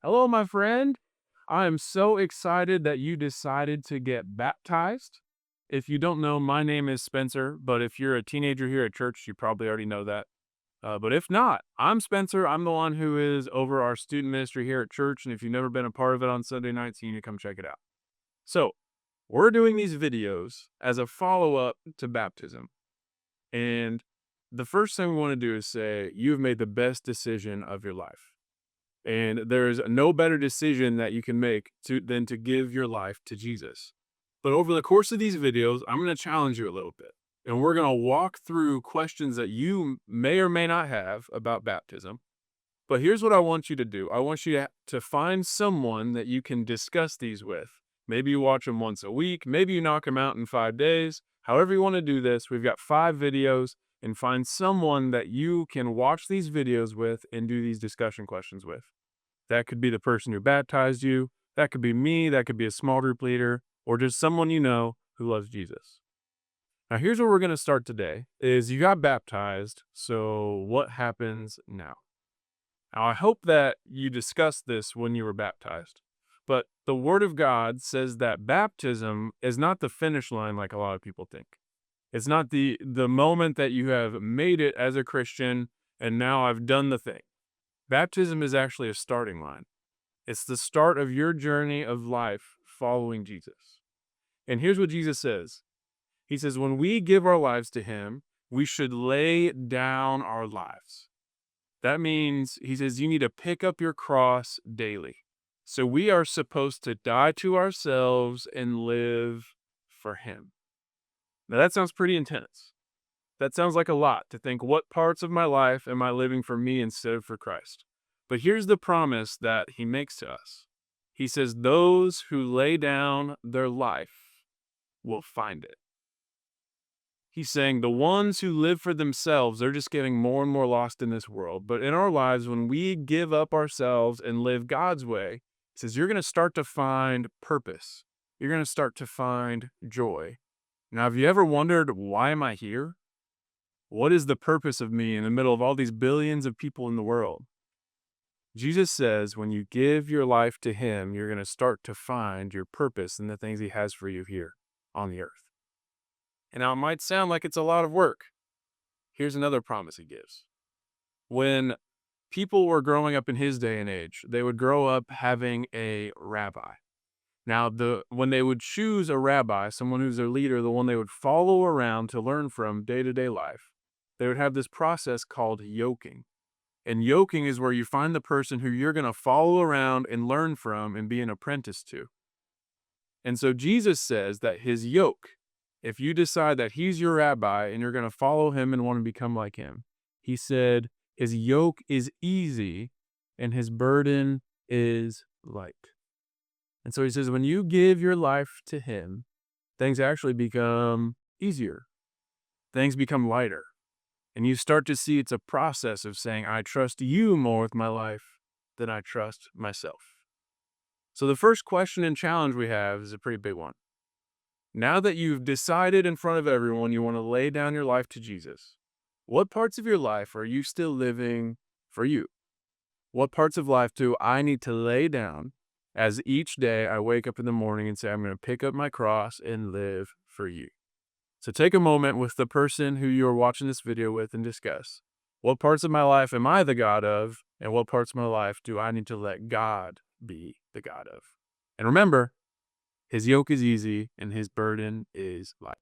Hello, my friend. I am so excited that you decided to get baptized. If you don't know, my name is Spencer, but if you're a teenager here at church, you probably already know that. But if not, I'm Spencer. I'm the one who is over our student ministry here at church. And if you've never been a part of it on Sunday nights, you need to come check it out. So, we're doing these videos as a follow up to baptism. And the first thing we want to do is say, you've made the best decision of your life. And there's no better decision that you can make than to give your life to Jesus. But over the course of these videos, I'm going to challenge you a little bit. And we're going to walk through questions that you may or may not have about baptism. But here's what I want you to do. I want you to find someone that you can discuss these with. Maybe you watch them once a week. Maybe you knock them out in 5 days. However you want to do this, we've got 5 videos, and find someone that you can watch these videos with and do these discussion questions with. That could be the person who baptized you. That could be me. That could be a small group leader, or just someone you know who loves Jesus. Now, here's where we're going to start today is you got baptized. So what happens now? Now, I hope that you discussed this when you were baptized, but the Word of God says that baptism is not the finish line like a lot of people think. It's not the moment that you have made it as a Christian and now I've done the thing. Baptism is actually a starting line. It's the start of your journey of life following Jesus. And here's what Jesus says. He says, when we give our lives to Him, we should lay down our lives. That means, he says, you need to pick up your cross daily. So we are supposed to die to ourselves and live for Him. Now that sounds pretty intense. That sounds like a lot to think, what parts of my life am I living for me instead of for Christ? But here's the promise that He makes to us. He says, those who lay down their life will find it. He's saying the ones who live for themselves, they're just getting more and more lost in this world. But in our lives, when we give up ourselves and live God's way, He says, you're going to start to find purpose. You're going to start to find joy. Now, have you ever wondered, why am I here? What is the purpose of me in the middle of all these billions of people in the world? Jesus says when you give your life to Him, you're going to start to find your purpose in the things He has for you here on the earth. And now it might sound like it's a lot of work. Here's another promise He gives. When people were growing up in His day and age, they would grow up having a rabbi. Now, when they would choose a rabbi, someone who's their leader, the one they would follow around to learn from day-to-day life, they would have this process called yoking. And yoking is where you find the person who you're going to follow around and learn from and be an apprentice to. And so Jesus says that His yoke, if you decide that He's your rabbi and you're going to follow Him and want to become like Him, He said His yoke is easy and His burden is light. And so He says when you give your life to Him, things actually become easier. Things become lighter. And you start to see it's a process of saying, I trust You more with my life than I trust myself. So the first question and challenge we have is a pretty big one. Now that you've decided in front of everyone you want to lay down your life to Jesus, what parts of your life are you still living for you? What parts of life do I need to lay down as each day I wake up in the morning and say, I'm going to pick up my cross and live for You? So take a moment with the person who you're watching this video with and discuss, what parts of my life am I the God of, and what parts of my life do I need to let God be the God of? And remember, His yoke is easy and His burden is light.